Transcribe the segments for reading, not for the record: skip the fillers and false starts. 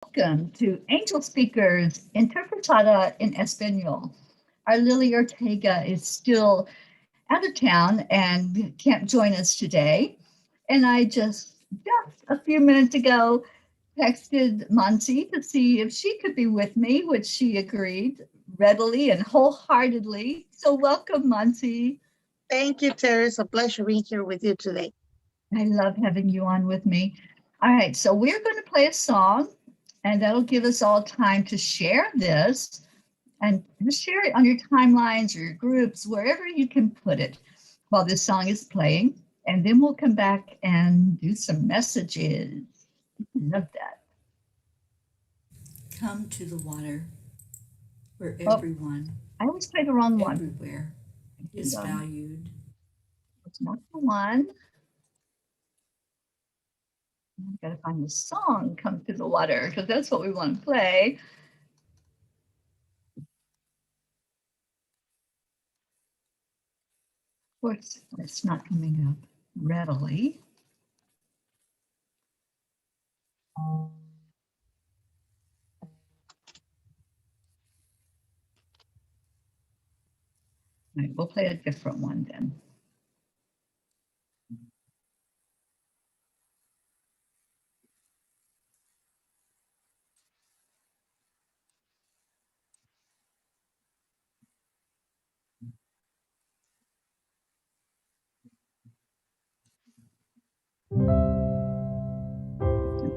Welcome to Angelspeakers, interpretada in español. Our Lily Ortega is still out of town and can't join us today. And I just a few minutes ago texted Monty to see if she could be with me, which she agreed readily and wholeheartedly. So welcome, Monty. Thank you, Teri. It's a pleasure being here with you today. I love having you on with me. All right, so we're going to play a song, and that'll give us all time to share this and just share it on your timelines or your groups, wherever you can put it while this song is playing. And then we'll come back and do some messages. Love that. Come to the water where Oh, everyone, I always play the wrong one. everywhere is valued. It's not the one. I've got to find the song, Come to the Water, because that's what we want to play. Of course, it's not coming up readily. All right, we'll play a different one then.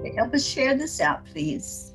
Okay, help us share this out, please.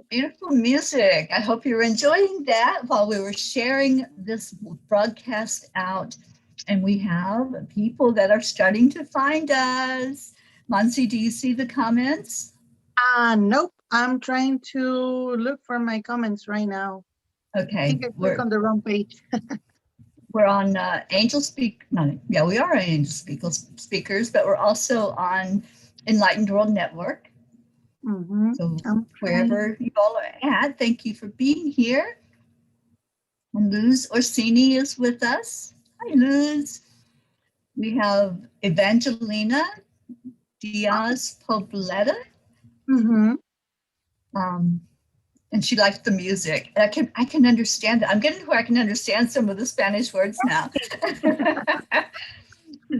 Beautiful music. I hope you're enjoying that while we were sharing this broadcast out. And we have people that are starting to find us. Monsi, do you see the comments? Nope. I'm trying to look for my comments right now. I Okay, think I clicked on the wrong page. we're on we are on Angelspeakers, but we're also on Enlightened World Network. So wherever you all are at, thank you for being here. And Luz Orsini is with us. Hi, Luz. We have Evangelina Diaz Pobleta. And she likes the music. I can understand it. I'm getting to where I can understand some of the Spanish words now.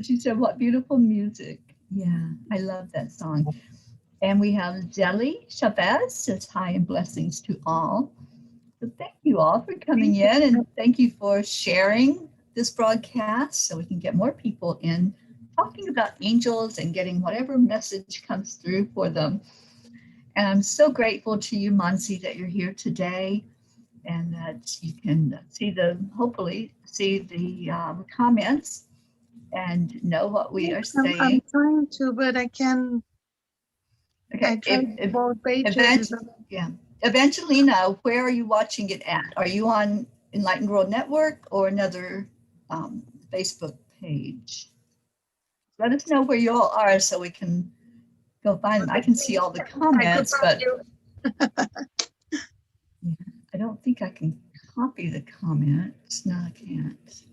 She said, what beautiful music. Yeah, I love that song. And we have Zelly Chavez says hi and blessings to all. So thank you all for coming in, and thank you for sharing this broadcast so we can get more people in talking about angels and getting whatever message comes through for them. And I'm so grateful to you, Mansi, that you're here today and that you can hopefully see the comments and know what we are saying. I'm trying to, but I can. Okay. I tried both pages. Evangelina, where are you watching it at? Are you on Enlightened World Network or another Facebook page? Let us know where you all are so we can go find them. I can see all the comments, but I don't think I can copy the comments. No, I can't.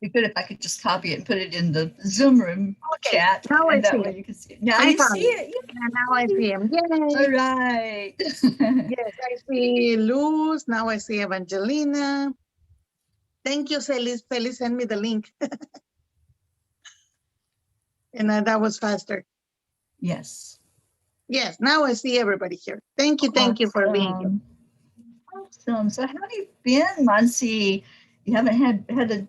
It'd be good if I could just copy it and put it in the Zoom room chat. Now I see it. You can see it. Now you see it. Yeah, now I see him. Yay. All right. Yes, I see Luz. Now I see Evangelina. Thank you, Celis. Celis send me the link. And that was faster. Yes. Yes, now I see everybody here. Thank you for being here. Awesome. So how have you been, Mansi? You haven't had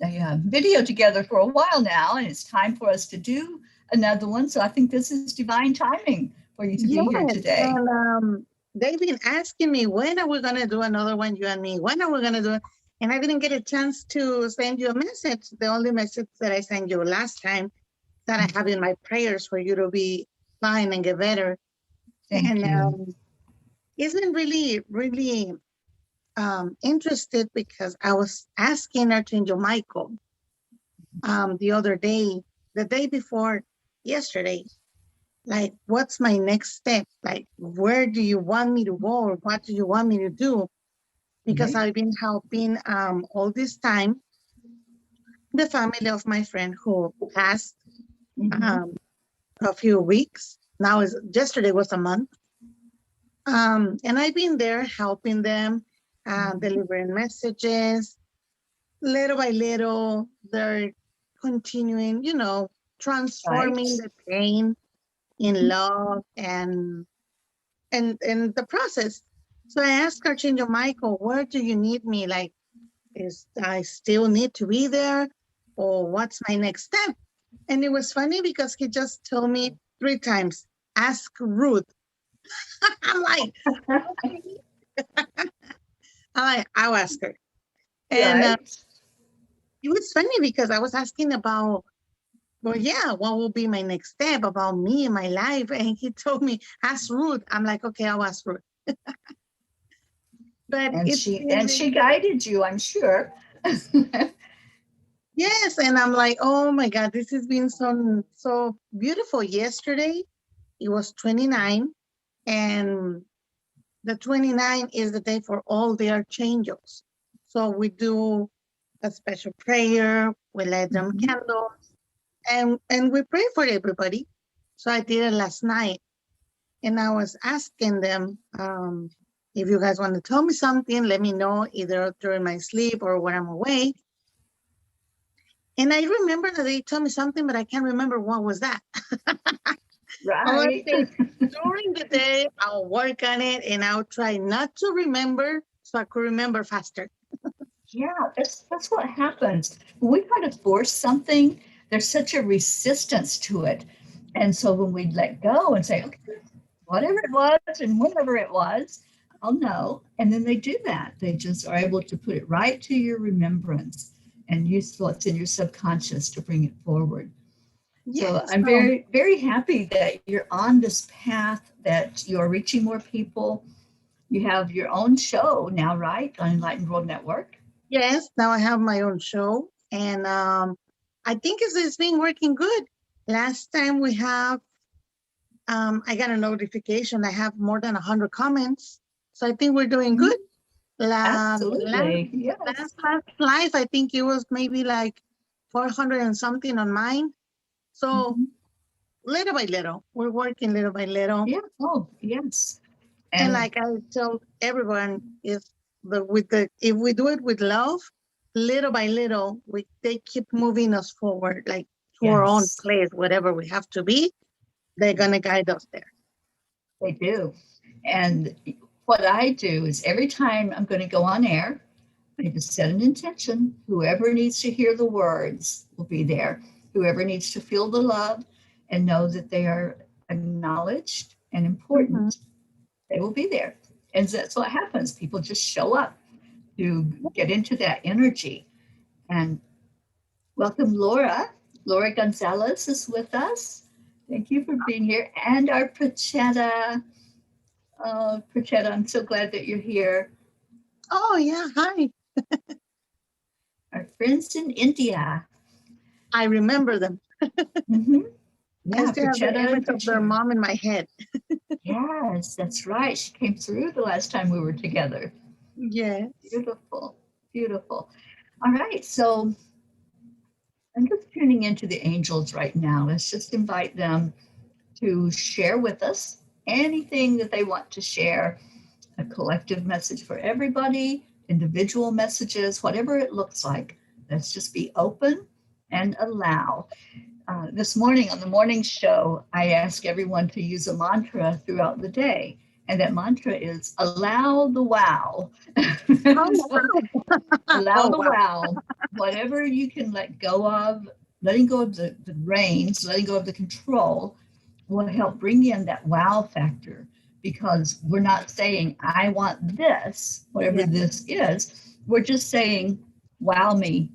a video together for a while now, and it's time for us to do another one. So I think this is divine timing for you to be here today. And they've been asking me, when are we going to do another one, you and me? When are we going to do it? And I didn't get a chance to send you a message. The only message that I sent you last time that I have in my prayers for you to be fine and get better. Thank you. It's been really, really interested because I was asking Archangel Michael the other day, the day before yesterday, like, what's my next step? Like, where do you want me to go, or what do you want me to do? Because I've been helping all this time the family of my friend who passed a few weeks. Now yesterday was a month. And I've been there helping them, delivering messages. Little by little, they're continuing, transforming the pain in love and the process. So I asked Archangel Michael, where do you need me? Like, I still need to be there, or what's my next step? And it was funny because he just told me 3 times, ask Ruth. I'm like, I'll ask her. And it was funny because I was asking about, what will be my next step about me and my life? And he told me, ask Ruth. I'm like, okay, I'll ask Ruth. And she guided you, I'm sure. Yes, and I'm like, oh my God, this has been so beautiful. Yesterday, it was 29, and the 29 is the day for all the archangels. So we do a special prayer, we light them candles, and we pray for everybody. So I did it last night, and I was asking them, if you guys want to tell me something, let me know, either during my sleep or when I'm awake. And I remember that they told me something, but I can't remember what was that. Right. During the day, I'll work on it, and I'll try not to remember so I could remember faster. Yeah, that's what happens. When we try to force something, there's such a resistance to it. And so when we let go and say, okay, whatever it was and whenever it was, I'll know. And then they do that. They just are able to put it right to your remembrance and use what's in your subconscious to bring it forward. Yes, so I'm very, very happy that you're on this path, that you're reaching more people. You have your own show now, right, on Enlightened World Network? Yes, now I have my own show, and I think it's been working good. Last time we have, I got a notification. I have more than 100 comments, so I think we're doing good. Absolutely. Yes. Last live, I think it was maybe like 400 and something on mine. So little by little, we're working little by little. Yeah. Oh, yes. And like I tell everyone, if we do it with love, little by little, they keep moving us forward, like to our own place, whatever we have to be, they're gonna guide us there. They do. And what I do is every time I'm going to go on air, I just set an intention. Whoever needs to hear the words will be there. Whoever needs to feel the love and know that they are acknowledged and important, they will be there. And that's what happens. People just show up to get into that energy. And welcome, Laura. Laura Gonzalez is with us. Thank you for being here. And our Prachetta. Oh, Prachetta, I'm so glad that you're here. Oh, yeah. Hi. Our friends in India. I remember them. Mm-hmm. Yeah, I still have the image of their mom in my head. Yes, that's right. She came through the last time we were together. Yes. Beautiful, beautiful. All right, so I'm just tuning into the angels right now. Let's just invite them to share with us anything that they want to share, a collective message for everybody, individual messages, whatever it looks like. Let's just be open and allow. This morning on the morning show, I ask everyone to use a mantra throughout the day. And that mantra is allow the wow. Allow the wow. Whatever you can let go of, letting go of the reins, letting go of the control will help bring in that wow factor, because we're not saying, I want this, whatever this is. We're just saying, wow me.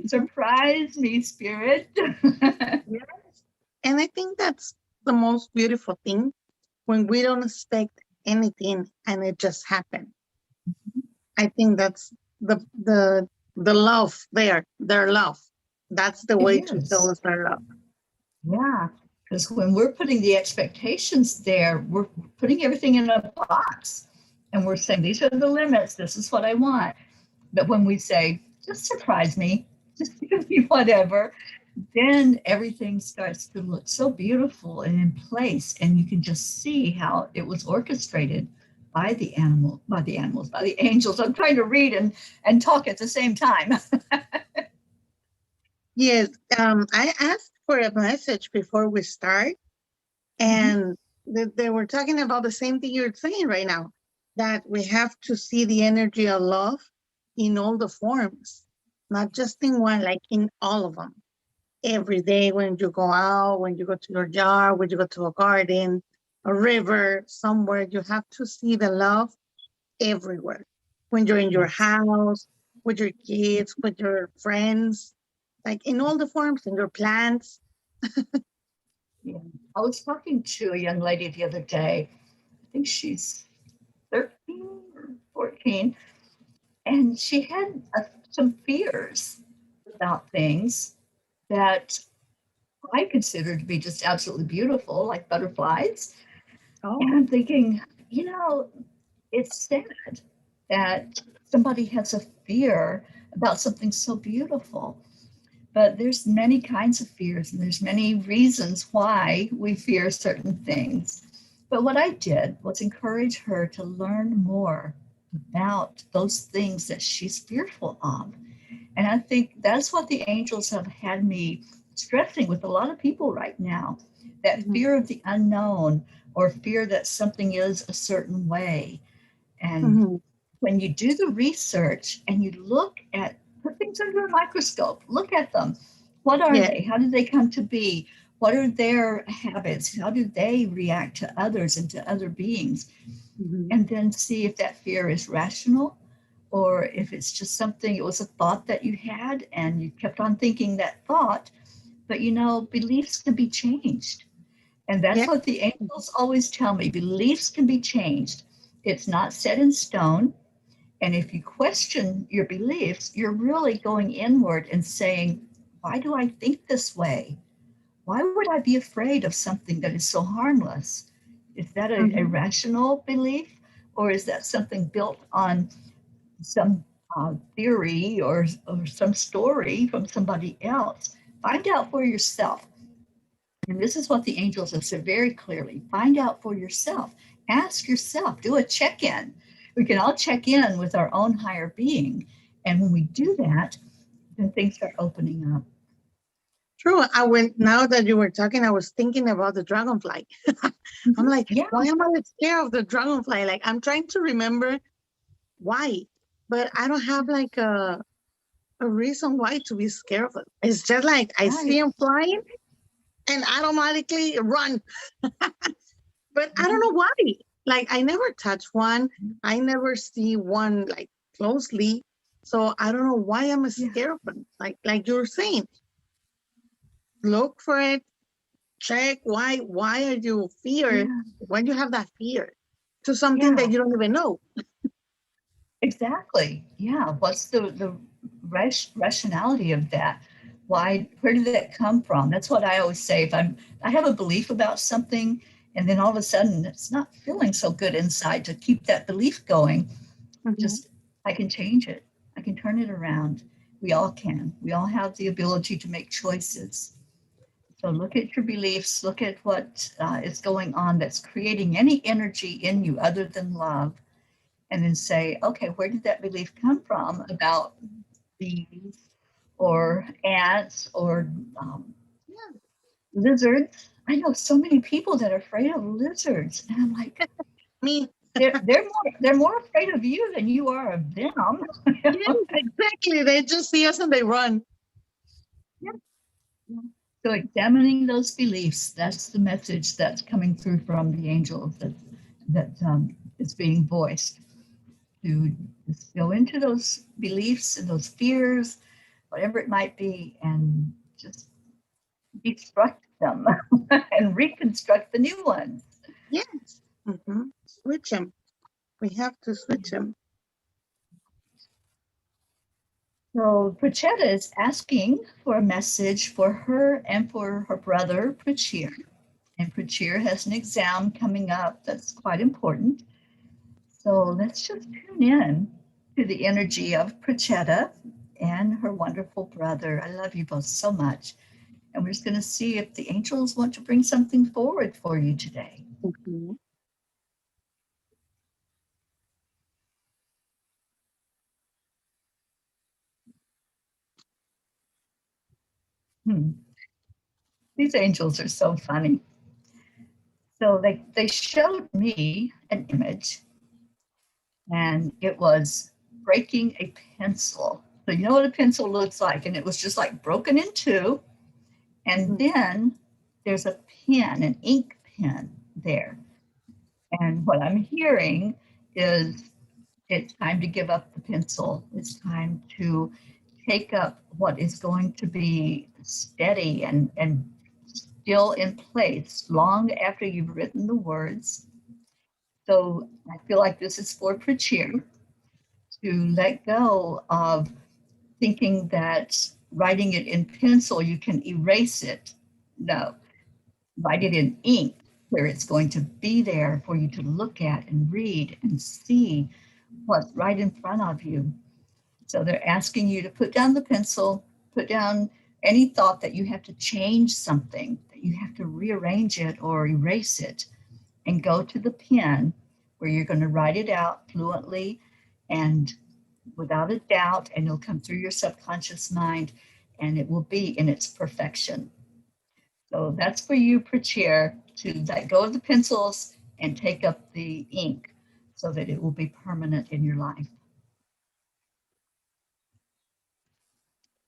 Surprise me, spirit. Yes. And I think that's the most beautiful thing, when we don't expect anything and it just happened. I think that's the love there, their love. That's the way to show us their love. Yeah, because when we're putting the expectations there, we're putting everything in a box and we're saying, these are the limits, this is what I want. But when we say, just surprise me, just give me whatever, then everything starts to look so beautiful and in place, and you can just see how it was orchestrated by the angels. I'm trying to read and talk at the same time. Yes, I asked for a message before we start, and they were talking about the same thing you're saying right now, that we have to see the energy of love in all the forms, not just in one, like in all of them. Every day when you go out, when you go to your yard, when you go to a garden, a river, somewhere, you have to see the love everywhere. When you're in your house, with your kids, with your friends, like in all the forms, in your plants. Yeah. I was talking to a young lady the other day. I think she's 13 or 14, and she had some fears about things that I consider to be just absolutely beautiful, like butterflies. Oh. And I'm thinking, it's sad that somebody has a fear about something so beautiful. But there's many kinds of fears, and there's many reasons why we fear certain things. But what I did was encourage her to learn more about those things that she's fearful of. And I think that's what the angels have had me stressing with a lot of people right now, that fear of the unknown, or fear that something is a certain way. And when you do the research and you put things under a microscope, look at them. What are they? How did they come to be? What are their habits? How do they react to others and to other beings? And then see if that fear is rational, or if it's just something, it was a thought that you had and you kept on thinking that thought. But beliefs can be changed. And that's what the angels always tell me. Beliefs can be changed. It's not set in stone. And if you question your beliefs, you're really going inward and saying, why do I think this way? Why would I be afraid of something that is so harmless? Is that a rational belief, or is that something built on some theory or some story from somebody else? Find out for yourself. And this is what the angels have said very clearly. Find out for yourself. Ask yourself. Do a check-in. We can all check in with our own higher being. And when we do that, then things start opening up. True. Now that you were talking, I was thinking about the dragonfly. I'm like, why am I scared of the dragonfly? Like, I'm trying to remember why, but I don't have like a reason why to be scared of it. It's just like I see him flying and automatically run. But I don't know why. Like, I never touch one. I never see one like closely. So I don't know why I'm scared of it. Like you're saying, look for it, check why are you fear? Why do you have that fear to something that you don't even know? Exactly. Yeah. What's the rationality of that? Why? Where did that come from? That's what I always say. If I have a belief about something, and then all of a sudden it's not feeling so good inside, to keep that belief going, just I can change it. I can turn it around. We all can. We all have the ability to make choices. So look at your beliefs. Look at what is going on that's creating any energy in you other than love. And then say, okay, where did that belief come from about bees or ants or lizards? I know so many people that are afraid of lizards, and I'm like, me. They're more afraid of you than you are of them. Yes, exactly. They just see us and they run. Yeah. So examining those beliefs, that's the message that's coming through from the angels that is being voiced. To just go into those beliefs and those fears, whatever it might be, and just destruct them and reconstruct the new ones. Yes. Switch them. We have to switch them. So Pracheta is asking for a message for her and for her brother, Prachir. And Prachir has an exam coming up that's quite important. So let's just tune in to the energy of Pracheta and her wonderful brother. I love you both so much. And we're just going to see if the angels want to bring something forward for you today. These angels are so funny. So they showed me an image, and it was breaking a pencil. So you know what a pencil looks like, and it was just like broken in two. And then there's a pen, an ink pen there. And what I'm hearing is it's time to give up the pencil. It's time to take up what is going to be steady and still in place long after you've written the words. So I feel like this is for Prachir to let go of thinking that writing it in pencil, you can erase it. No, write it in ink where it's going to be there for you to look at and read and see what's right in front of you. So they're asking you to put down the pencil, put down any thought that you have to change something, that you have to rearrange it or erase it, and go to the pen where you're going to write it out fluently and without a doubt, and it'll come through your subconscious mind, and it will be in its perfection. So that's for you, Prachir, to let go of the pencils and take up the ink so that it will be permanent in your life.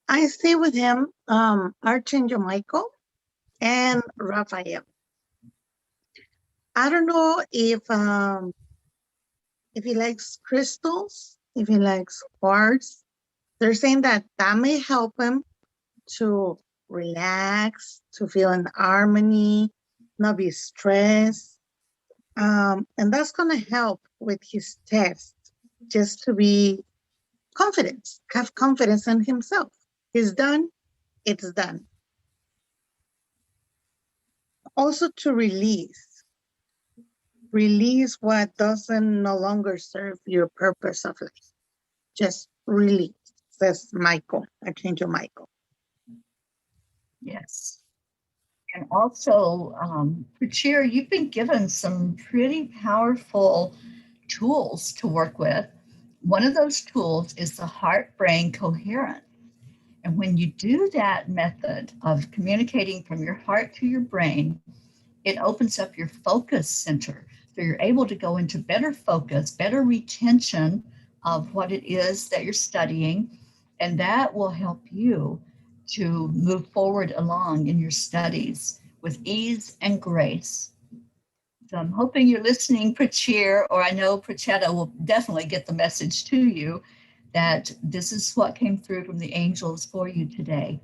I stay with him, Archangel Michael and Raphael. I don't know if he likes crystals, if he likes quartz. They're saying that may help him to relax, to feel in harmony, not be stressed. And that's going to help with his test, just to be confident, have confidence in himself. It's done, it's done. Also to release what doesn't no longer serve your purpose of life. Just release, says Michael, Archangel Michael. Yes. And also, Prachir, you've been given some pretty powerful tools to work with. One of those tools is the heart-brain coherence. And when you do that method of communicating from your heart to your brain, it opens up your focus center. So you're able to go into better focus, better retention of what it is that you're studying. And that will help you to move forward along in your studies with ease and grace. So I'm hoping you're listening, Prachir, or I know Prachetta will definitely get the message to you that this is what came through from the angels for you today.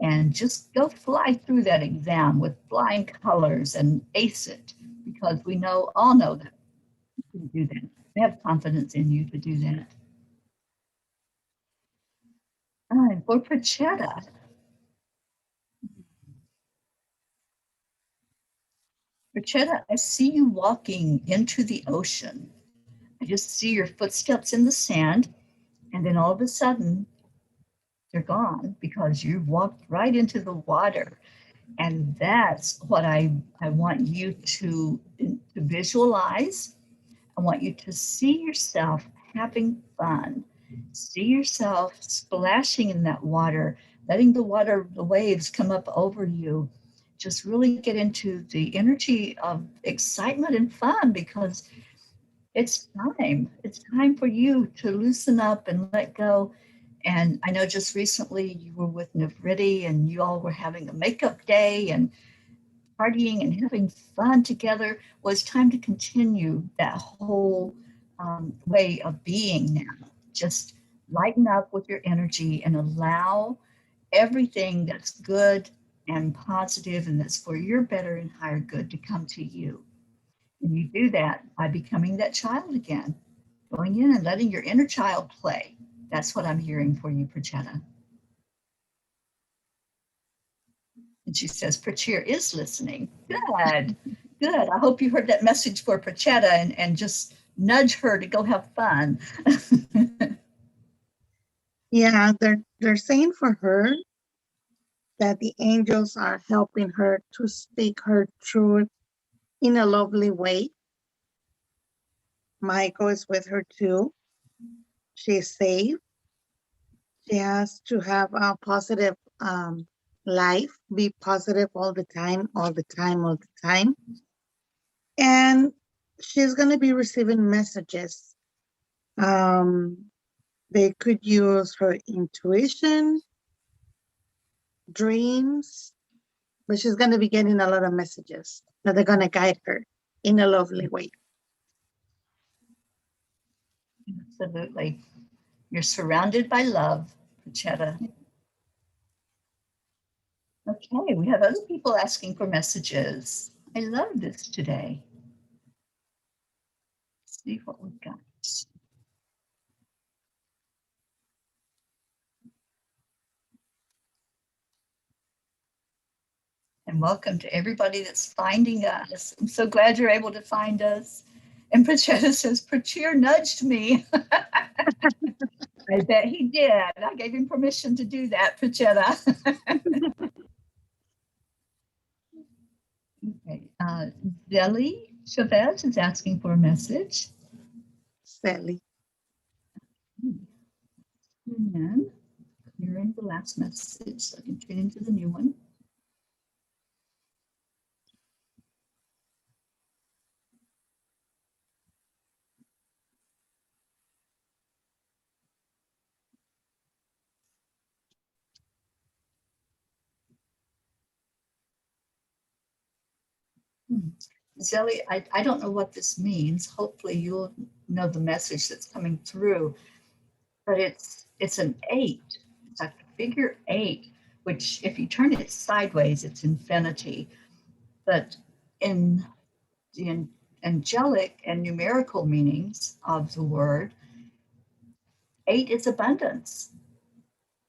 And just go fly through that exam with flying colors and ace it, because we all know that you can do that. We have confidence in you to do that. And for Prachetta, I see you walking into the ocean. I just see your footsteps in the sand, and then all of a sudden, they're gone because you walked right into the water. And that's what I want you to visualize. I want you to see yourself having fun. See yourself splashing in that water, letting the waves come up over you. Just really get into the energy of excitement and fun, because it's time. It's time for you to loosen up and let go. And I know just recently you were with Navriti and you all were having a makeup day and partying and having fun together. Well, it's time to continue that whole way of being now. Just lighten up with your energy and allow everything that's good and positive and that's for your better and higher good to come to you. And you do that by becoming that child again, going in and letting your inner child play. That's what I'm hearing for you, Prachetta. And she says, Prachir is listening. Good, good. I hope you heard that message for Prachetta and just nudge her to go have fun. Yeah, they're saying for her that the angels are helping her to speak her truth in a lovely way. Michael is with her too. She's safe. She has to have a positive life, be positive all the time, all the time, all the time. And she's going to be receiving messages. They could use her intuition, dreams, but she's going to be getting a lot of messages that they're going to guide her in a lovely way. Absolutely. You're surrounded by love, Prachetta. Okay, we have other people asking for messages. I love this today. Let's see what we've got. And welcome to everybody that's finding us. I'm so glad you're able to find us. And Prachetta says, Prachir nudged me. I bet he did. I gave him permission to do that, Prachetta. Okay. Zelly Chavez is asking for a message. Sally. And clearing the last message so I can turn into the new one. Zelly, I don't know what this means. Hopefully you'll know the message that's coming through, but it's an 8. It's like a figure 8, which if you turn it sideways, it's infinity. But in the angelic and numerical meanings of the word, 8 is abundance.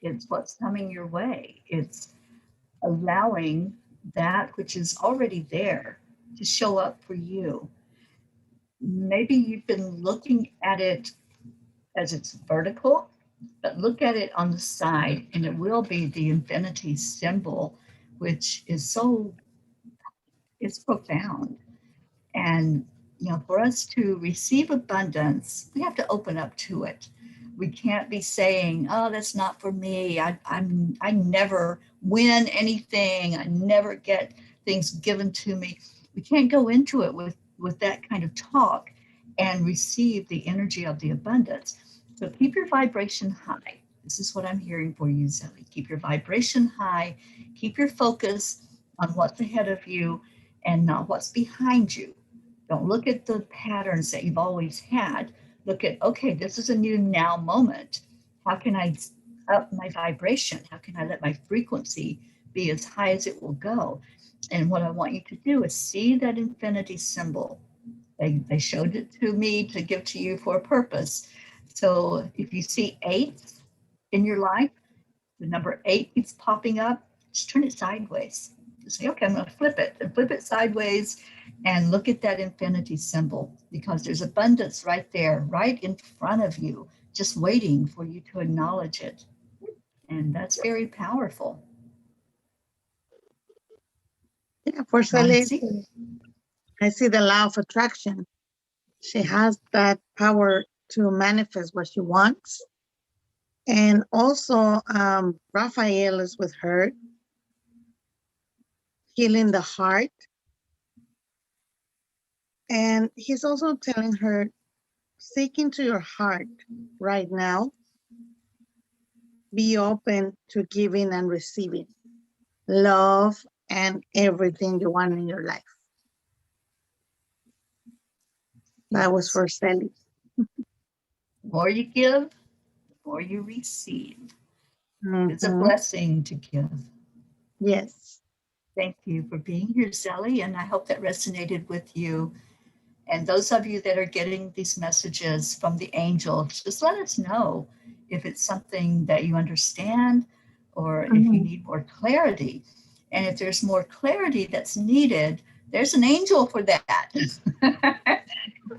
It's what's coming your way. It's allowing that which is already there to show up for you. Maybe you've been looking at it as it's vertical, but look at it on the side and it will be the infinity symbol, which is it's profound. And for us to receive abundance, we have to open up to it. We can't be saying, oh, that's not for me. I never win anything. I never get things given to me. We can't go into it with that kind of talk and receive the energy of the abundance. So keep your vibration high. This is what I'm hearing for you, Zoe. Keep your vibration high. Keep your focus on what's ahead of you and not what's behind you. Don't look at the patterns that you've always had. Look at, okay, this is a new now moment. How can I up my vibration? How can I let my frequency be as high as it will go? And what I want you to do is see that infinity symbol. They showed it to me to give to you for a purpose. So if you see 8 in your life, the number 8 keeps popping up, just turn it sideways. Just say, okay, I'm going to flip it and flip it sideways and look at that infinity symbol, because there's abundance right there, right in front of you, just waiting for you to acknowledge it. And that's very powerful. Yeah, for Celeste, I see the law of attraction. She has that power to manifest what she wants. And also, Raphael is with her, healing the heart. And he's also telling her, seek into your heart right now. Be open to giving and receiving love and everything you want in your life. That was for Sally. The more you give, the more you receive. It's a blessing to give. Yes. Thank you for being here, Sally, and I hope that resonated with you. And those of you that are getting these messages from the angels, just let us know if it's something that you understand or if you need more clarity. And if there's more clarity that's needed, there's an angel for that.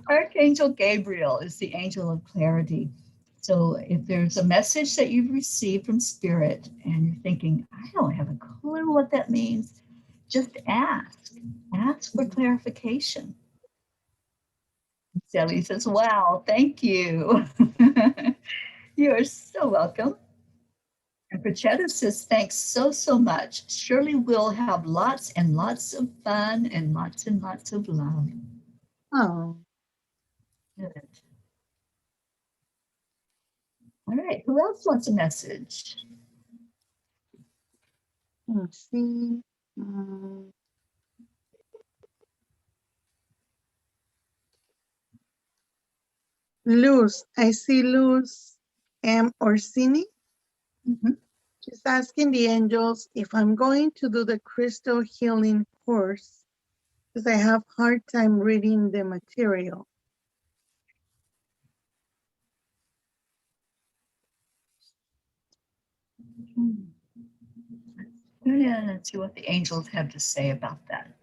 Archangel Gabriel is the angel of clarity. So if there's a message that you've received from Spirit and you're thinking, I don't have a clue what that means, just ask. Ask for clarification. Sally says, wow, thank you. You are so welcome. And Prachetta says, thanks so much. Surely we'll have lots and lots of fun and lots of love. Oh. Good. All right, who else wants a message? Let's see. Luz, I see Luz M. Orsini. She's asking the angels if I'm going to do the crystal healing course because I have a hard time reading the material. Tune in and see what the angels have to say about that.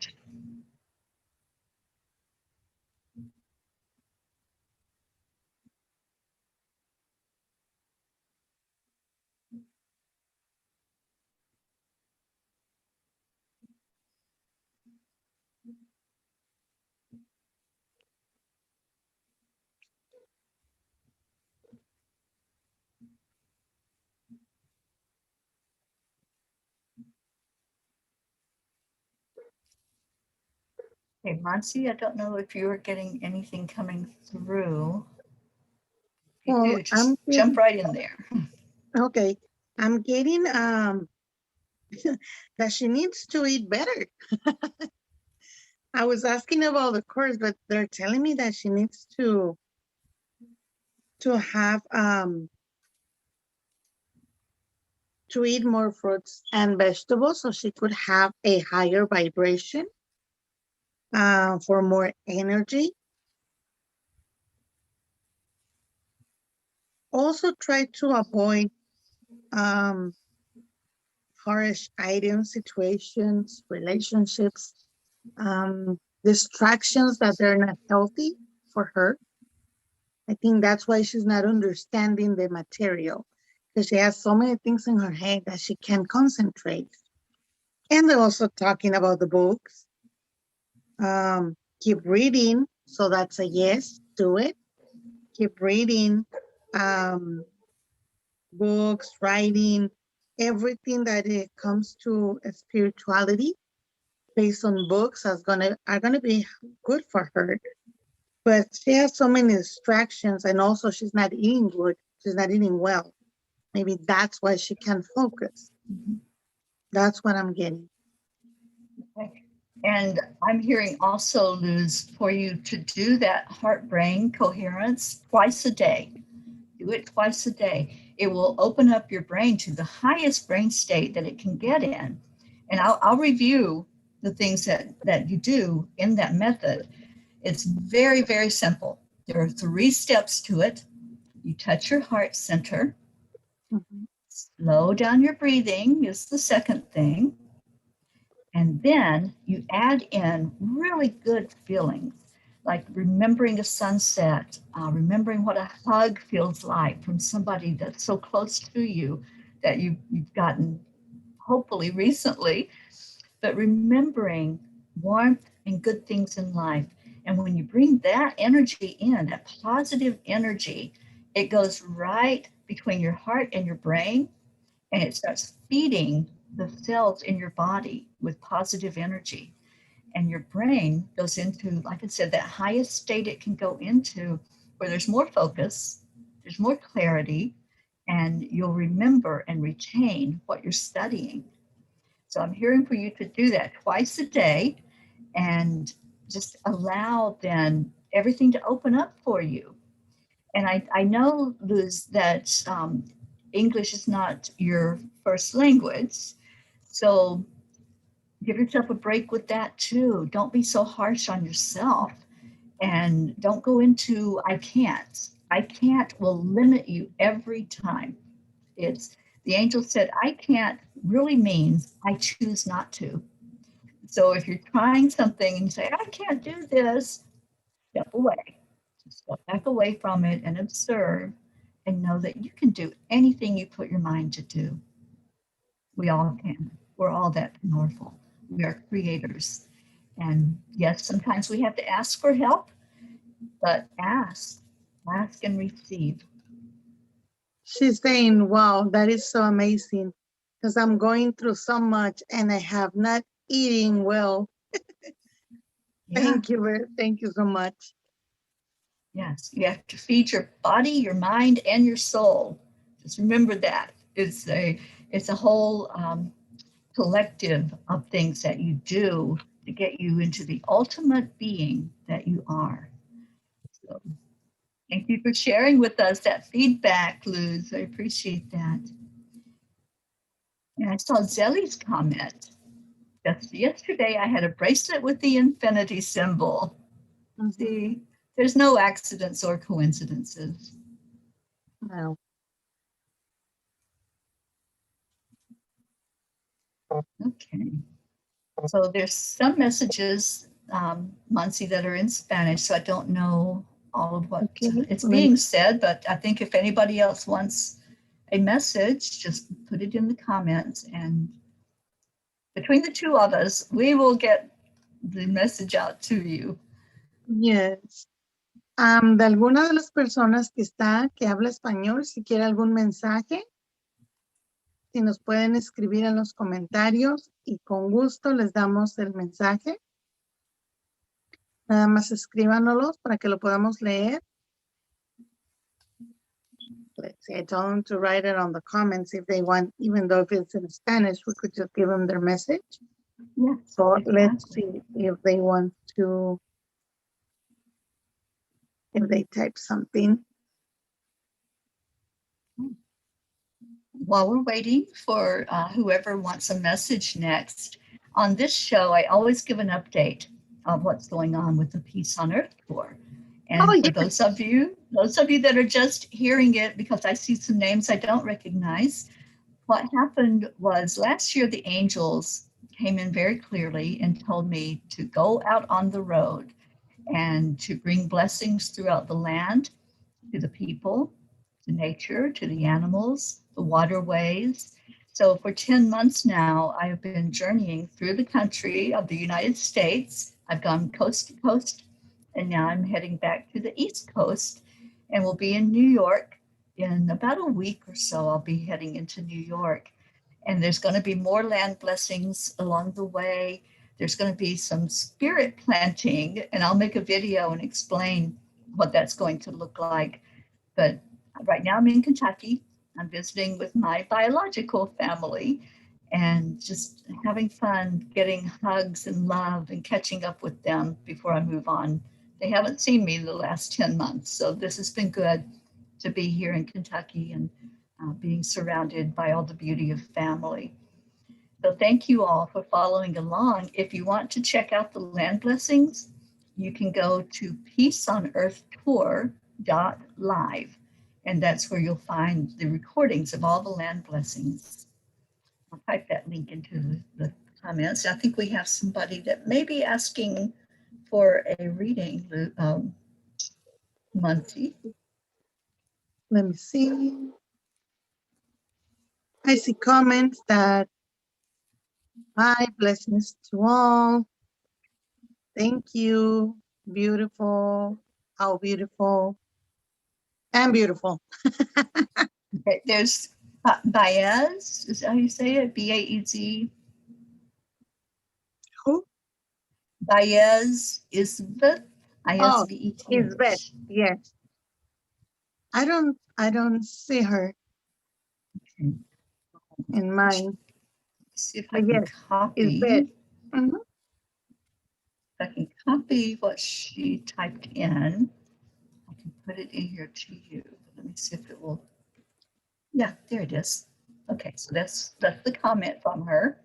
Okay, Monsi, I don't know if you are getting anything coming through. If you do, just jump right in there. Okay, I'm getting that she needs to eat better. I was asking about the course, but they're telling me that she needs to have to eat more fruits and vegetables so she could have a higher vibration for more energy. Also try to avoid harsh items, situations, relationships, distractions that they're not healthy for her. I think that's why she's not understanding the material, because she has so many things in her head that she can't concentrate. And they're also talking about the books. Keep reading. So that's a yes, do it. Keep reading books, writing, everything that it comes to spirituality based on books are gonna be good for her. But she has so many distractions, and also she's not eating good. She's not eating well. Maybe that's why she can't focus. That's what I'm getting. Okay. And I'm hearing also, Luz, for you to do that heart-brain coherence twice a day. Do it twice a day. It will open up your brain to the highest brain state that it can get in. And I'll review the things that you do in that method. It's very, very simple. There are 3 steps to it. You touch your heart center. Slow down your breathing is the second thing. And then you add in really good feelings, like remembering a sunset, remembering what a hug feels like from somebody that's so close to you that you've gotten hopefully recently, but remembering warmth and good things in life. And when you bring that energy in, that positive energy, it goes right between your heart and your brain, and it starts feeding the cells in your body with positive energy. And your brain goes into, like I said, that highest state it can go into, where there's more focus, there's more clarity, and you'll remember and retain what you're studying. So I'm hearing for you to do that twice a day, and just allow then everything to open up for you. And I know, Luz, that English is not your first language. So give yourself a break with that too. Don't be so harsh on yourself, and don't go into I can't. I can't will limit you every time. It's the angel said, I can't really means I choose not to. So if you're trying something and you say, I can't do this, step away. Just step back away from it and observe and know that you can do anything you put your mind to do. We all can. We're all that powerful. We are creators. And yes, sometimes we have to ask for help, but ask and receive. She's saying, wow, that is so amazing, because I'm going through so much and I have not eating well. Yeah. Thank you so much. Yes, you have to feed your body, your mind, and your soul. Just remember that. It's a whole collective of things that you do to get you into the ultimate being that you are. So thank you for sharing with us that feedback, Luz. I appreciate that. And I saw Zelly's comment. Just yesterday, I had a bracelet with the infinity symbol. See, there's no accidents or coincidences. No. Okay. So there's some messages, Muncie, that are in Spanish, so I don't know all of what it's being said, but I think if anybody else wants a message, just put it in the comments, and between the two of us, we will get the message out to you. Yes. De alguna de las personas que habla español, si quiere algún mensaje, si nos pueden escribir en los comentarios y con gusto les damos el mensaje. Nada más escríbanos para que lo podamos leer. Let's see, I told them to write it on the comments if they want, even though if it's in Spanish, we could just give them their message. Yes, so exactly. Let's see if they want to, if they type something. While we're waiting for whoever wants a message next, on this show, I always give an update of what's going on with the Peace on Earth Tour. And for those of you that are just hearing it, because I see some names I don't recognize, what happened was last year the angels came in very clearly and told me to go out on the road and to bring blessings throughout the land, to the people, to nature, to the animals, the waterways. So for 10 months now, I have been journeying through the country of the United States. I've gone coast to coast, and now I'm heading back to the East Coast, and we'll be in New York in about a week or so, I'll be heading into New York. And there's going to be more land blessings along the way. There's going to be some spirit planting, and I'll make a video and explain what that's going to look like. But right now I'm in Kentucky. I'm visiting with my biological family and just having fun, getting hugs and love and catching up with them before I move on. They haven't seen me the last 10 months, so this has been good to be here in Kentucky and being surrounded by all the beauty of family. So thank you all for following along. If you want to check out the land blessings, you can go to peaceonearthtour.live, and that's where you'll find the recordings of all the land blessings. I'll type that link into the comments. I think we have somebody that may be asking for a reading, Muncie. Let me see. I see comments that, hi, blessings to all. Thank you. Beautiful. How beautiful. And beautiful. Okay, there's Baez, is that how you say it? B-A-E-Z. Who? Baez Isbeth. I-S-B-E-T. Isbeth, yes. I don't see her in mine. See if I can copy. Mm-hmm. If I can copy what she typed in, I can put it in here to you. Let me see if it will. Yeah, there it is. Okay, so that's the comment from her.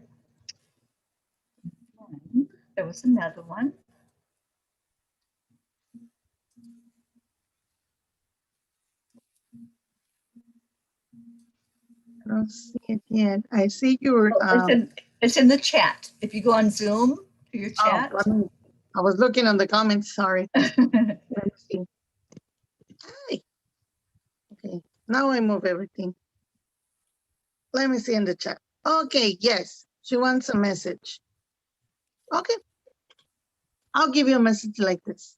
There was another one. I don't see it yet. I see your. It's in the chat. If you go on Zoom to your chat. Oh, I was looking on the comments. Sorry. Let me see. Hi. Okay. Now I move everything. Let me see in the chat. Okay. Yes. She wants a message. Okay. I'll give you a message like this.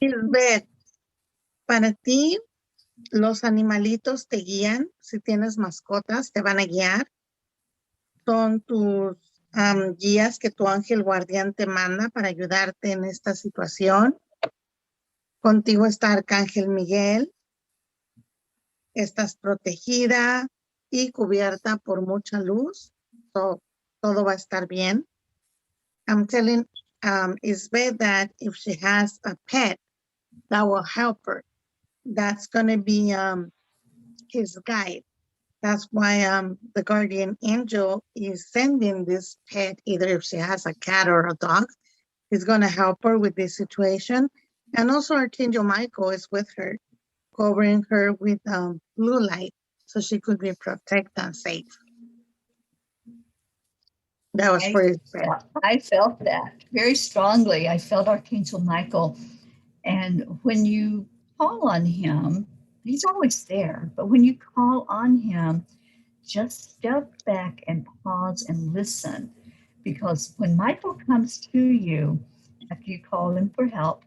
Isbeth, para ti, los animalitos te guían. Si tienes mascotas, te van a guiar. Son tus guías que tu ángel guardián te manda para ayudarte en esta situación. Contigo está Arcángel Miguel. Estás protegida y cubierta por mucha luz. So, todo va a estar bien. I'm telling Isbeth that if she has a pet, that will help her. That's going to be his guide. That's why the guardian angel is sending this pet, either if she has a cat or a dog, is going to help her with this situation. And also Archangel Michael is with her, covering her with blue light so she could be protected and safe. That was for his pet. I felt that very strongly. I felt Archangel Michael. And when you call on him, he's always there. But when you call on him, just step back and pause and listen. Because when Michael comes to you, after you call him for help,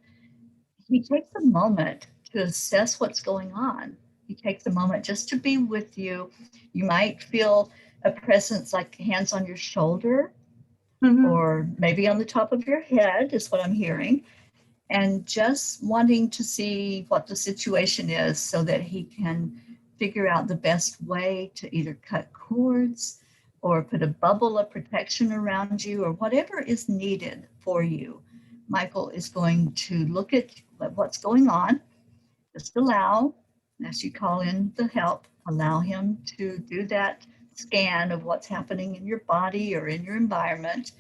he takes a moment to assess what's going on. He takes a moment just to be with you. You might feel a presence like hands on your shoulder, or maybe on the top of your head is what I'm hearing. And just wanting to see what the situation is so that he can figure out the best way to either cut cords or put a bubble of protection around you or whatever is needed for you. Michael is going to look at what's going on. Just allow, as you call in the help, allow him to do that scan of what's happening in your body or in your environment,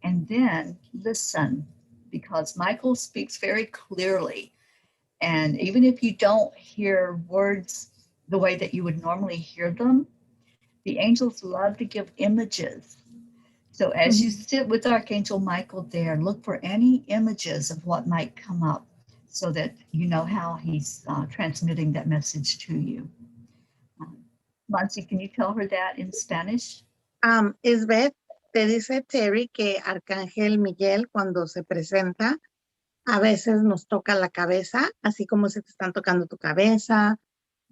and then listen, because Michael speaks very clearly. And even if you don't hear words the way that you would normally hear them, the angels love to give images. So as you sit with Archangel Michael there, look for any images of what might come up so that you know how he's transmitting that message to you. Monsi, can you tell her that in Spanish? Isbeth, te dice Teri que Arcángel Miguel, cuando se presenta, A veces nos toca la cabeza, así como si te están tocando tu cabeza,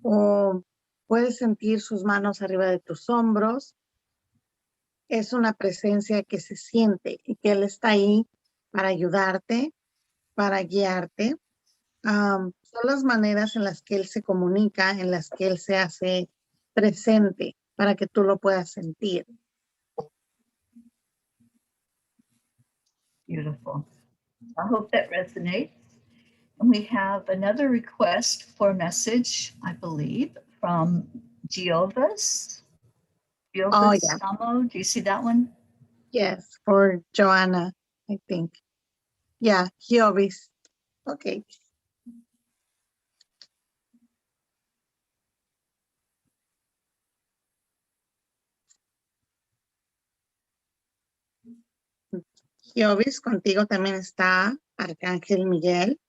o puedes sentir sus manos arriba de tus hombros. Es una presencia que se siente y que Él está ahí para ayudarte, para guiarte. Son las maneras en las que Él se comunica, en las que Él se hace presente para que tú lo puedas sentir. Beautiful. I hope that resonates. And we have another request for a message, I believe, from Jehovah's. Oh, yeah. Samo. Do you see that one? Yes, for Joanna, I think. Yeah, he always. Okay. Jehovís, contigo también está Arcángel Miguel,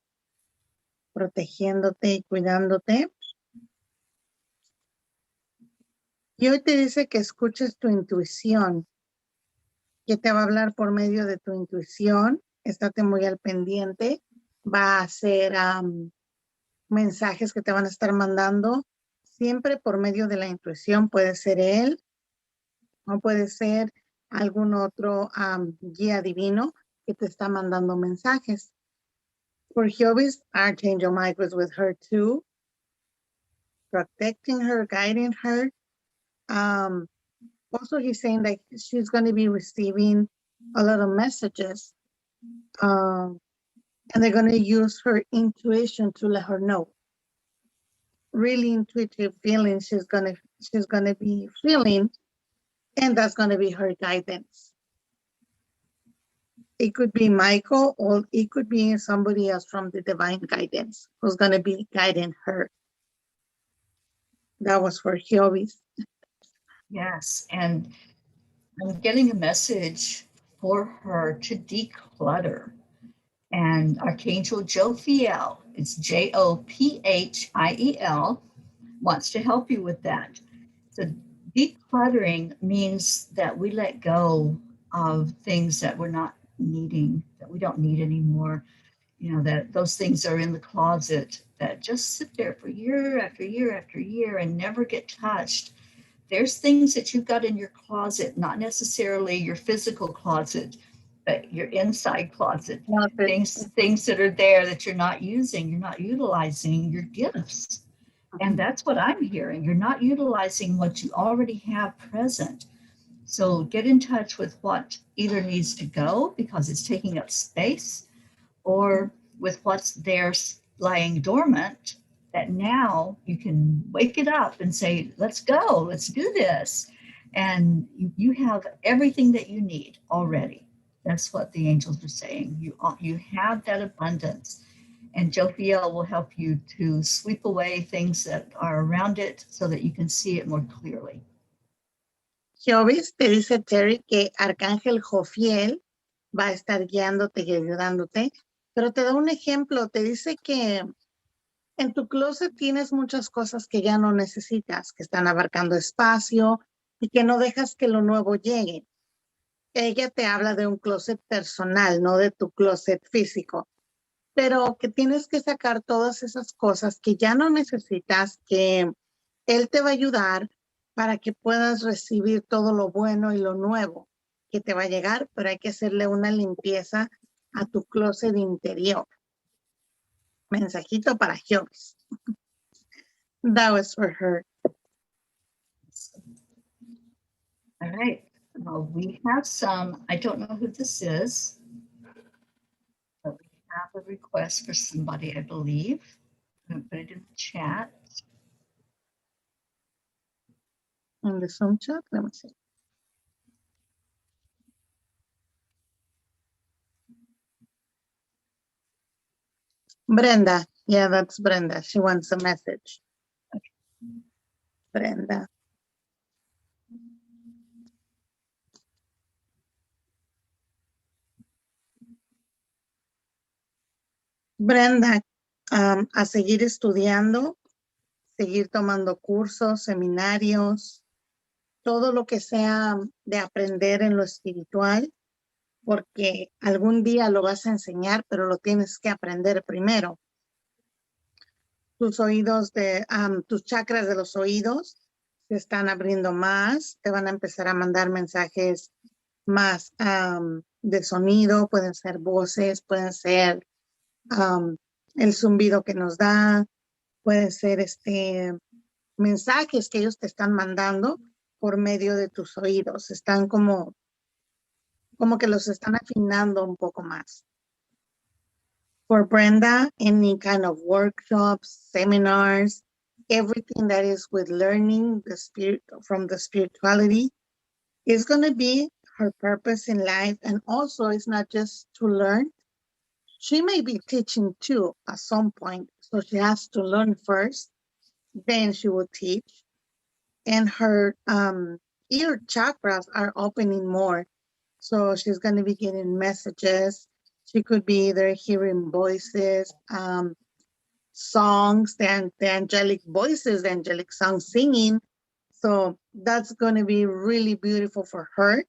protegiéndote y cuidándote. Y hoy te dice que escuches tu intuición, que te va a hablar por medio de tu intuición. Estate muy al pendiente. Va a hacer mensajes que te van a estar mandando siempre por medio de la intuición. Puede ser él o puede ser algún otro guía divino que te está mandando mensajes. For Jehovah's, Archangel Michael is with her too, protecting her, guiding her. Also, he's saying that she's going to be receiving a lot of messages, and they're going to use her intuition to let her know. Really intuitive feelings she's gonna be feeling, and that's going to be her guidance. It could be Michael, or it could be somebody else from the divine guidance who's going to be guiding her. That was for Jehovah's. Yes, and I'm getting a message for her to declutter. And Archangel Jophiel, it's Jophiel, wants to help you with that. So decluttering means that we let go of things that we're not needing, that we don't need anymore. You know, that those things are in the closet that just sit there for year after year after year and never get touched. There's things that you've got in your closet, not necessarily your physical closet, but your inside closet. Things that are there that you're not using, you're not utilizing your gifts. And that's what I'm hearing. You're not utilizing what you already have present. So get in touch with what either needs to go because it's taking up space, or with what's there lying dormant, that now you can wake it up and say, let's go, let's do this. And you have everything that you need already. That's what the angels are saying. You have that abundance. And Jophiel will help you to sweep away things that are around it so that you can see it more clearly. Jehovah's te dice, Teri, que Arcángel Jophiel va a estar guiándote y ayudándote, pero te da un ejemplo, te dice que en tu closet tienes muchas cosas que ya no necesitas, que están abarcando espacio y que no dejas que lo nuevo llegue. Ella te habla de un closet personal, no de tu closet físico, pero que tienes que sacar todas esas cosas que ya no necesitas, que él te va a ayudar para que puedas recibir todo lo bueno y lo nuevo que te va a llegar, pero hay que hacerle una limpieza a tu closet interior. Mensajito para Jehovah's. That was for her. All right. We have some, I don't know who this is, but we have a request for somebody, I believe. I'm going to put it in the chat. In the Zoom chat, let me see. Brenda. Yeah, that's Brenda. She wants a message. Okay. Brenda. Brenda, a seguir estudiando, seguir tomando cursos, seminarios, todo lo que sea de aprender en lo espiritual, porque algún día lo vas a enseñar, pero lo tienes que aprender primero. Tus oídos tus chakras de los oídos se están abriendo más, te van a empezar a mandar mensajes más de sonido, pueden ser voces, pueden ser el zumbido que nos da, pueden ser mensajes que ellos te están mandando por medio de tus oídos. Están como que los están afinando un poco más. For Brenda, any kind of workshops, seminars, everything that is with learning the spirit from the spirituality is going to be her purpose in life. And also it's not just to learn. She may be teaching too at some point. So she has to learn first, then she will teach. And her ear chakras are opening more. So she's going to be getting messages. She could be either hearing voices, songs, the angelic voices, the angelic songs singing. So that's going to be really beautiful for her,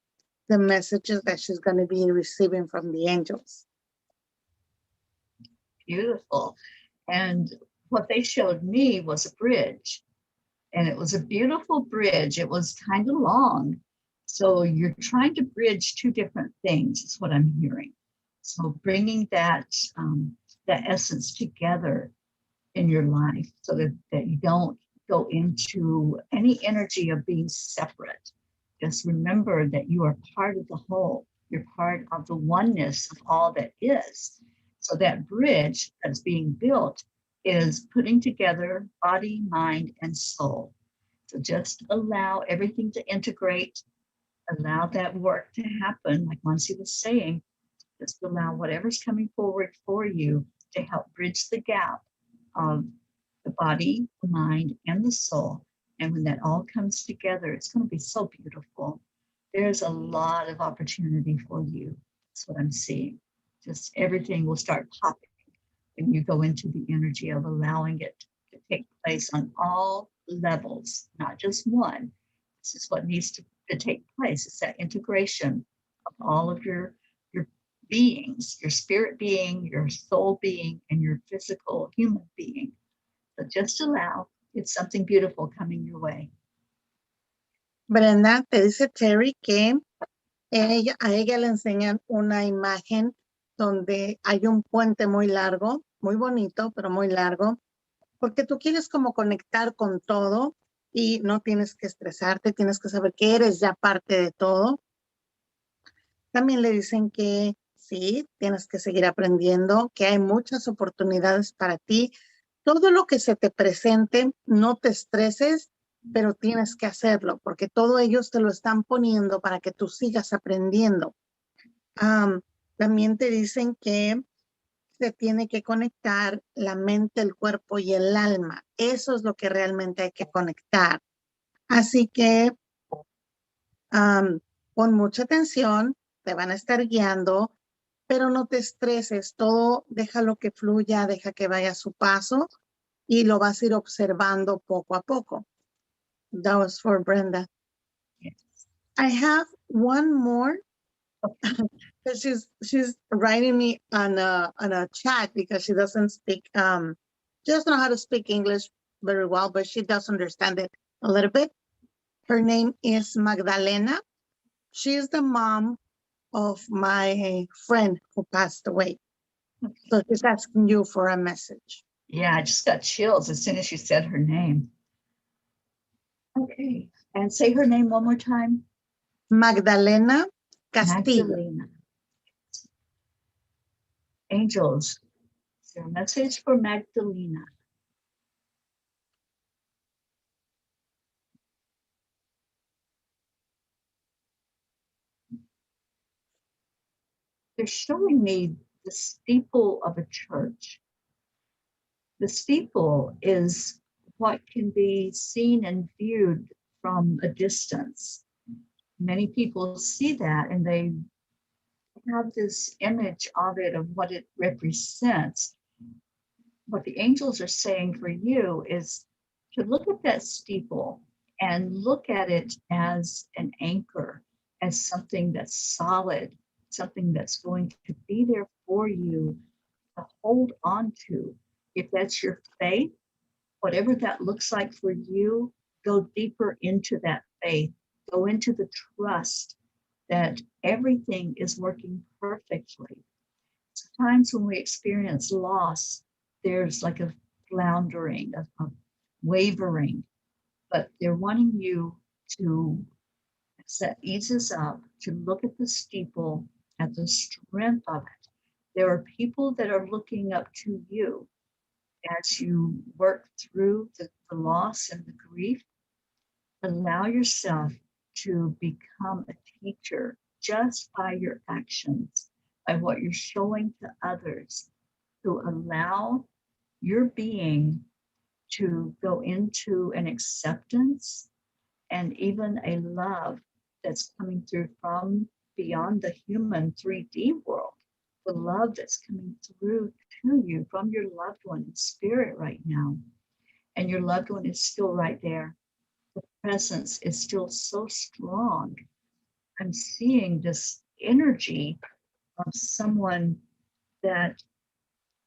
the messages that she's going to be receiving from the angels. Beautiful. And what they showed me was a bridge. And it was a beautiful bridge. It was kind of long. So you're trying to bridge two different things, is what I'm hearing. So bringing that essence together in your life so that you don't go into any energy of being separate. Just remember that you are part of the whole. You're part of the oneness of all that is. So that bridge that's being built is putting together body, mind, and soul. So just allow everything to integrate, allow that work to happen, like Monsi was saying. Just allow whatever's coming forward for you to help bridge the gap of the body, the mind, and the soul. And when that all comes together, it's going to be so beautiful. There's a lot of opportunity for you. That's what I'm seeing. Just everything will start popping when you go into the energy of allowing it to take place on all levels, not just one. This is what needs to take place. It's that integration of all of your beings, your spirit being, your soul being, and your physical human being. So just allow, it's something beautiful coming your way. Brenda, te dice Teri que a ella le enseñan una imagen donde hay un puente muy largo, muy bonito, pero muy largo, porque tú quieres como conectar con todo y no tienes que estresarte, tienes que saber que eres ya parte de todo. También le dicen que sí, tienes que seguir aprendiendo, que hay muchas oportunidades para ti. Todo lo que se te presente, no te estreses, pero tienes que hacerlo, porque todo ellos te lo están poniendo para que tú sigas aprendiendo. También te dicen que se tiene que conectar la mente, el cuerpo y el alma. Eso es lo que realmente hay que conectar. Así que pon mucha atención, te van a estar guiando, pero no te estreses, todo déjalo que fluya, deja que vaya a su paso y lo vas a ir observando poco a poco. That was for Brenda. Yes. I have one more. She's writing me on a chat because she doesn't speak, she doesn't know how to speak English very well, but she does understand it a little bit. Her name is Magdalena. She is the mom of my friend who passed away. Okay. So she's asking you for a message. Yeah, I just got chills as soon as she said her name. Okay, and say her name one more time. Magdalena Castillo. Magdalena. Angels, is there a message for Magdalena? They're showing me the steeple of a church. The steeple is what can be seen and viewed from a distance. Many people see that and they have this image of it, of what it represents. What the angels are saying for you is to look at that steeple and look at it as an anchor, as something that's solid, something that's going to be there for you to hold on to. If that's your faith, whatever that looks like for you, go deeper into that faith. Go into the trust that everything is working perfectly. Sometimes when we experience loss, there's like a floundering, a wavering, but they're wanting you to set eases up, to look at the steeple, at the strength of it. There are people that are looking up to you as you work through the loss and the grief. Allow yourself to become a teacher just by your actions, by what you're showing to others, to allow your being to go into an acceptance and even a love that's coming through from beyond the human 3D world, the love that's coming through to you from your loved one in spirit right now. And your loved one is still right there. The presence is still so strong. I'm seeing this energy of someone that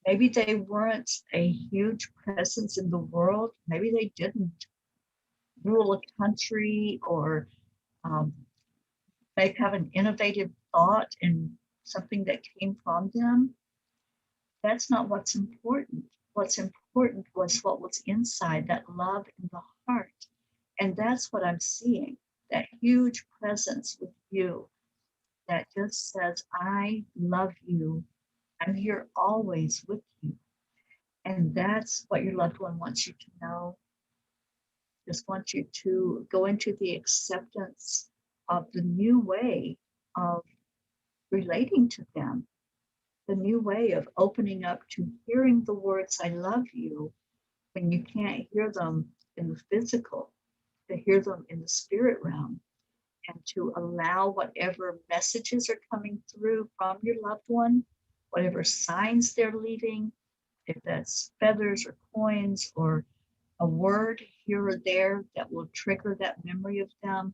maybe they weren't a huge presence in the world. Maybe they didn't rule a country or they have an innovative thought and something that came from them. That's not what's important. What's important was what was inside, that love in the heart. And that's what I'm seeing, that huge presence with you that just says, I love you. I'm here always with you. And that's what your loved one wants you to know. Just want you to go into the acceptance of the new way of relating to them, the new way of opening up to hearing the words, I love you, when you can't hear them in the physical, to hear them in the spirit realm, and to allow whatever messages are coming through from your loved one, whatever signs they're leaving, if that's feathers or coins or a word here or there that will trigger that memory of them,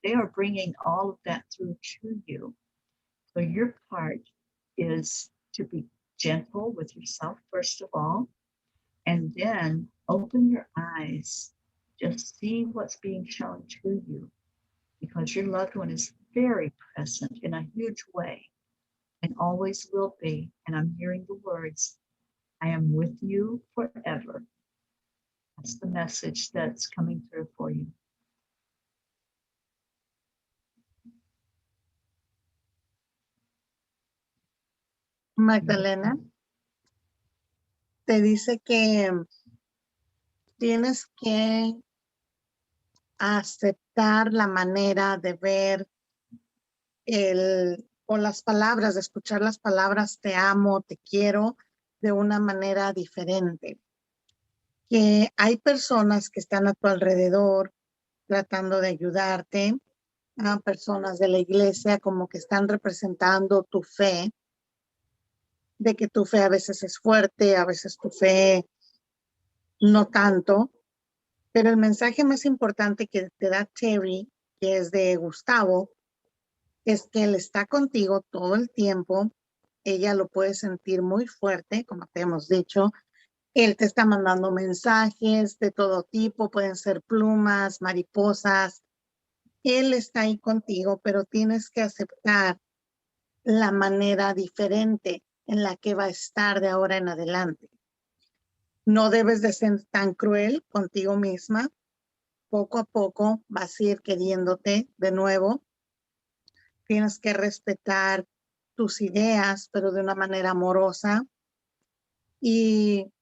they are bringing all of that through to you. So your part is to be gentle with yourself, first of all, and then open your eyes. Just see what's being shown to you, because your loved one is very present in a huge way and always will be. And I'm hearing the words, I am with you forever. That's the message that's coming through for you. Magdalena, te dice que tienes que aceptar la manera de ver o las palabras, de escuchar las palabras te amo, te quiero, de una manera diferente. Que hay personas que están a tu alrededor tratando de ayudarte, personas de la iglesia como que están representando tu fe, de que tu fe a veces es fuerte, a veces tu fe no tanto, pero el mensaje más importante que te da Teri, que es de Gustavo, es que él está contigo todo el tiempo. Ella lo puede sentir muy fuerte, como te hemos dicho. Él te está mandando mensajes de todo tipo, pueden ser plumas, mariposas. Él está ahí contigo, pero tienes que aceptar la manera diferente en la que va a estar de ahora en adelante. No debes de ser tan cruel contigo misma. Poco a poco vas a ir queriéndote de nuevo. Tienes que respetar tus ideas, pero de una manera amorosa. Y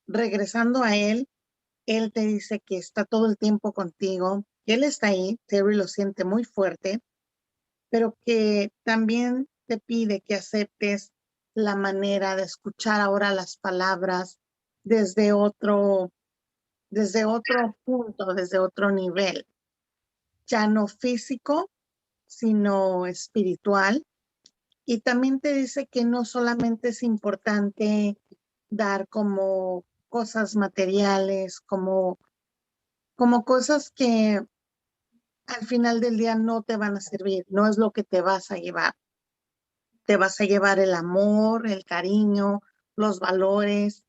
regresando a él te dice que está todo el tiempo contigo, que él está ahí, Teri lo siente muy fuerte, pero que también te pide que aceptes la manera de escuchar ahora las palabras desde otro punto, desde otro nivel, ya no físico, sino espiritual. Y también te dice que no solamente es importante dar como cosas materiales, como cosas que al final del día no te van a servir, no es lo que te vas a llevar. te vas a llevar el amor, el cariño, los valores.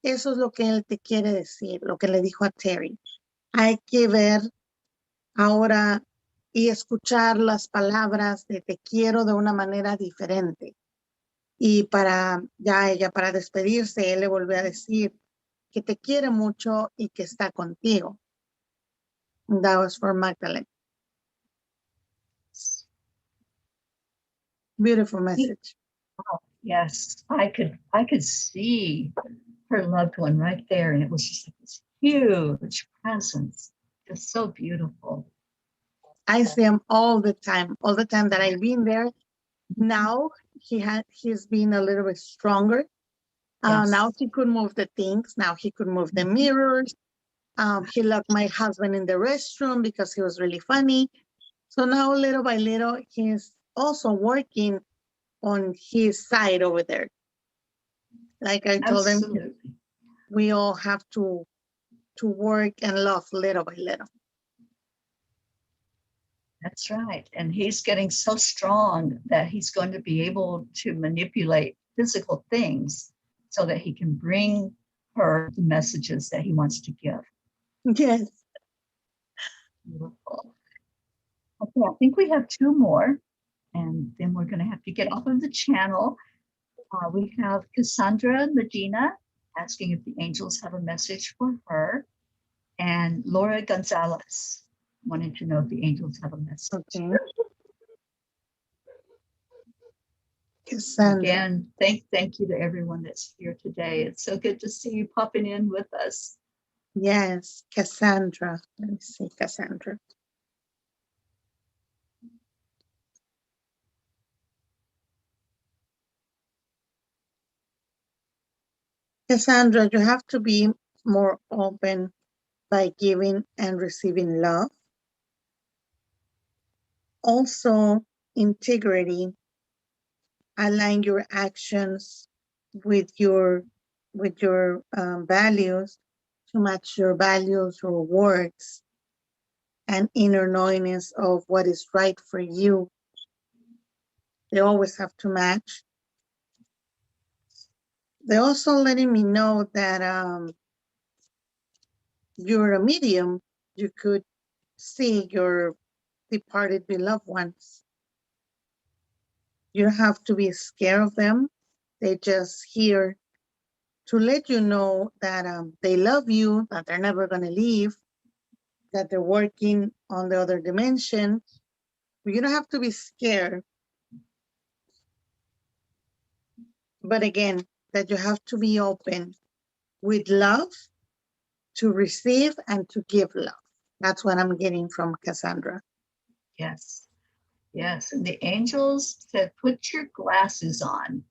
Eso es lo que él te quiere decir, lo que le dijo a Teri. Hay que ver ahora y escuchar las palabras de te quiero de una manera diferente. Y para despedirse, él le volvió a decir que te quiere mucho y que está contigo. That was for Magdalene. Beautiful message. Oh, yes, I could see her loved one right there, and it was just like this huge presence, just so beautiful. I see him all the time that I've been there. Now he's been a little bit stronger. Yes. Now he could move the things. Now he could move the mirrors. He locked my husband in the restroom because he was really funny. So now little by little, he's also working on his side over there. Like I told him, we all have to work and love little by little. That's right. And he's getting so strong that he's going to be able to manipulate physical things so that he can bring her the messages that he wants to give. Yes. Beautiful. Okay, I think we have two more, and then we're going to have to get off of the channel. We have Cassandra Medina asking if the angels have a message for her, and Laura Gonzalez wanting to know if the angels have a message. Okay. Cassandra. Again, thank you to everyone that's here today. It's so good to see you popping in with us. Yes, Cassandra. Let me see, Cassandra. Cassandra, you have to be more open by giving and receiving love. Also, integrity. Align your actions with your values to match your values or words and inner knowingness of what is right for you. They always have to match. They're also letting me know that you're a medium. You could see your departed beloved ones. You don't have to be scared of them. They're just here to let you know that they love you, that they're never going to leave, that they're working on the other dimension. But you don't have to be scared. But again, that you have to be open with love to receive and to give love. That's what I'm getting from Cassandra. Yes, yes. And the angels said, put your glasses on.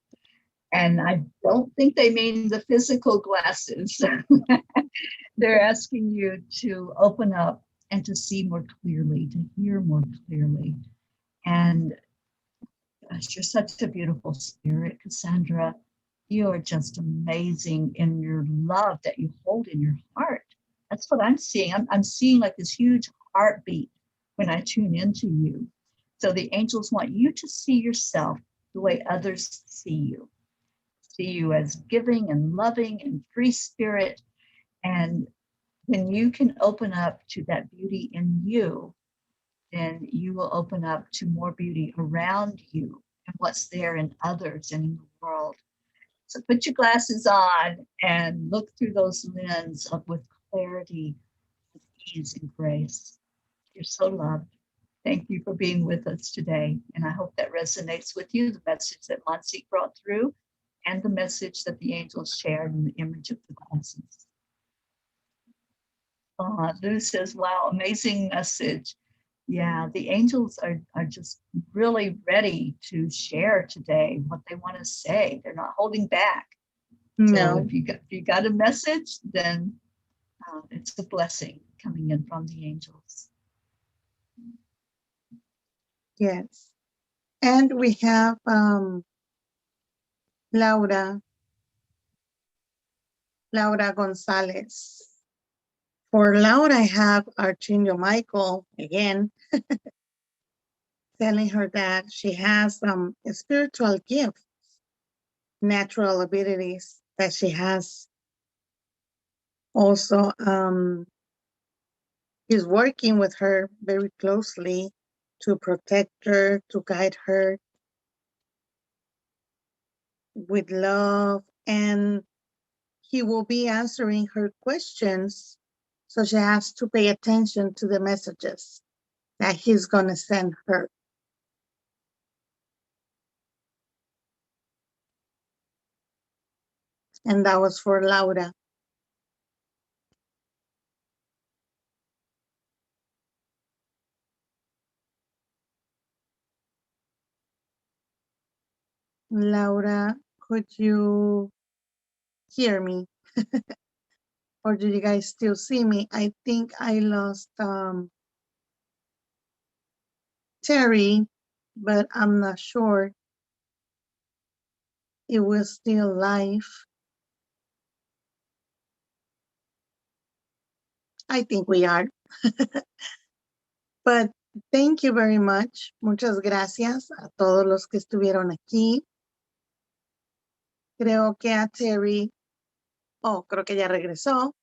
And I don't think they mean the physical glasses. They're asking you to open up and to see more clearly, to hear more clearly. And gosh, you're such a beautiful spirit, Cassandra. You are just amazing in your love that you hold in your heart. That's what I'm seeing. I'm seeing like this huge heartbeat when I tune into you. So the angels want you to see yourself the way others see you as giving and loving and free spirit. And when you can open up to that beauty in you, then you will open up to more beauty around you and what's there in others and in the world. So put your glasses on and look through those lenses with clarity, with ease and grace. You're so loved. Thank you for being with us today. And I hope that resonates with you, the message that Monsi brought through and the message that the angels shared in the image of the glasses. Lou says, wow, amazing message. Yeah, the angels are just really ready to share today what they want to say. They're not holding back. No. So if you got a message, then it's a blessing coming in from the angels. Yes. And we have Laura Gonzalez. For Laura, I have Archangel Michael again. telling her that she has spiritual gifts, natural abilities that she has. Also, he's working with her very closely to protect her, to guide her with love, and he will be answering her questions. So she has to pay attention to the messages that he's going to send her. And that was for Laura. Laura, could you hear me? Or do you guys still see me? I think I lost Teri, but I'm not sure it was still live. I think we are. But thank you very much. Muchas gracias a todos los que estuvieron aquí. Creo que a Teri, creo que ya regresó.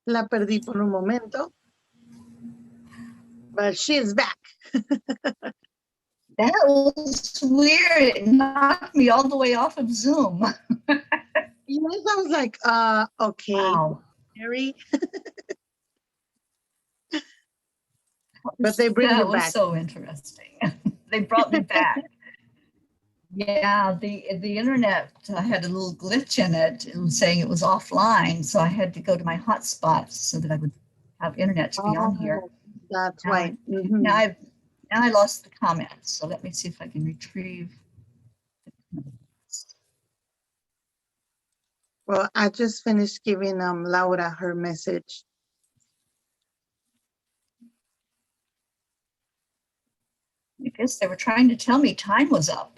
La perdí por un momento. But she's back. That was weird. It knocked me all the way off of Zoom. Yes, I was like, okay. Wow. Teri. But they bring you back. That was so interesting. They brought me back. Yeah, the internet had a little glitch in it. It was saying it was offline, so I had to go to my hotspots so that I would have internet to be on here. That's right. Now I lost the comments, so let me see if I can retrieve the comments. Well, I just finished giving Laura her message. I guess they were trying to tell me time was up.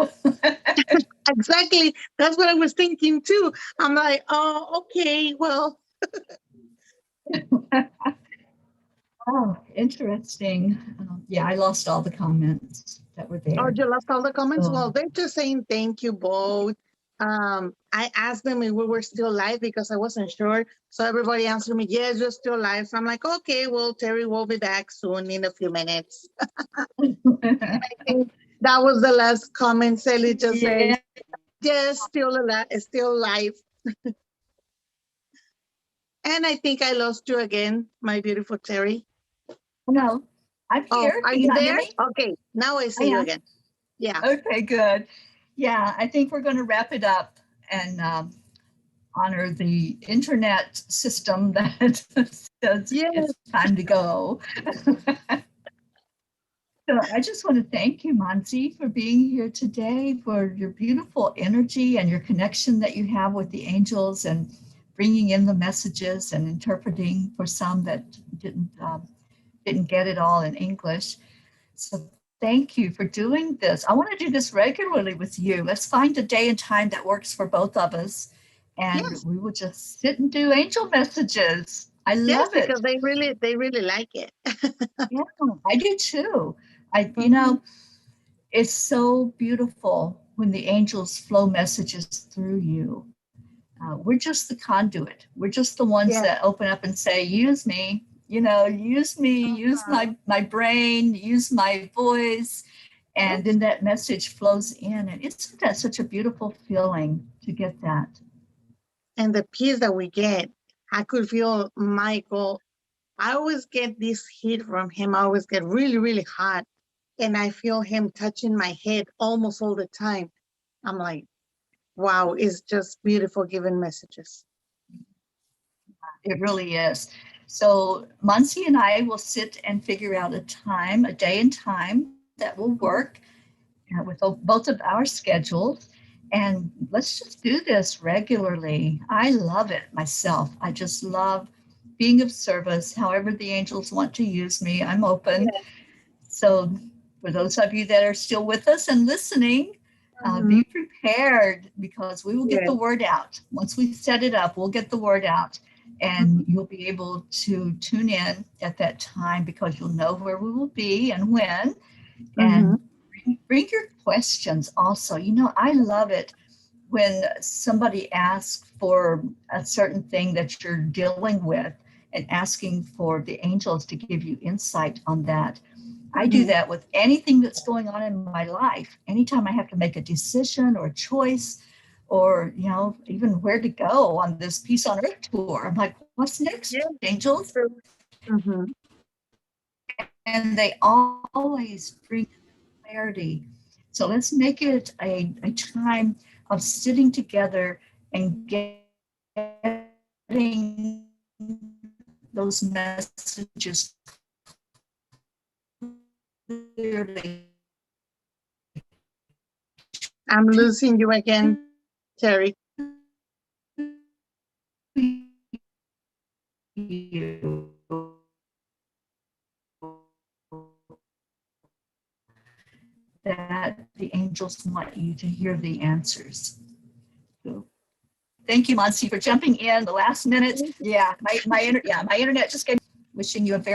Exactly. That's what I was thinking too. I'm like, oh, okay, well. Oh, interesting. Yeah, I lost all the comments that were there. Oh, you lost all the comments? Well, they're just saying thank you both. I asked them if we were still live because I wasn't sure. So everybody answered me, yes, you're still live. So I'm like, okay, well, Teri will be back soon in a few minutes. And I think that was the last comment. Sally just said, yes, still alive, still live. And I think I lost you again, my beautiful Teri. No, I'm here. Are you there? Okay, now I see you again. Yeah. Okay, good. Yeah, I think we're going to wrap it up and honor the internet system that says it's time to go. So I just want to thank you, Mansi, for being here today, for your beautiful energy and your connection that you have with the angels and bringing in the messages and interpreting for some that didn't get it all in English. So thank you for doing this. I want to do this regularly with you. Let's find a day and time that works for both of us. And we will just sit and do angel messages. I love it. Because they really like it. Yeah, I do too. You know, it's so beautiful when the angels flow messages through you. We're just the conduit. We're just the ones that open up and say, use me. You know, use me, use my brain, use my voice, and then that message flows in. And isn't that such a beautiful feeling to get that? And the peace that we get, I could feel Michael. I always get this heat from him. I always get really, really hot. And I feel him touching my head almost all the time. I'm like, wow, it's just beautiful giving messages. It really is. So Mansi and I will sit and figure out a time, a day and time that will work with both of our schedules. And let's just do this regularly. I love it myself. I just love being of service. However the angels want to use me, I'm open. So for those of you that are still with us and listening, be prepared because we will get the word out. Once we set it up, we'll get the word out. And you'll be able to tune in at that time because you'll know where we will be and when. And bring your questions also. You know, I love it when somebody asks for a certain thing that you're dealing with and asking for the angels to give you insight on that. I do that with anything that's going on in my life. Anytime I have to make a decision or a choice, or, you know, even where to go on this Peace on Earth tour, I'm like, what's next, angels? And they always bring clarity. So let's make it a time of sitting together and getting those messages clearly. I'm losing you again, Teri. That the angels want you to hear the answers. So, thank you, Monsi, for jumping in the last minute. Yeah, my internet just came. Wishing you a very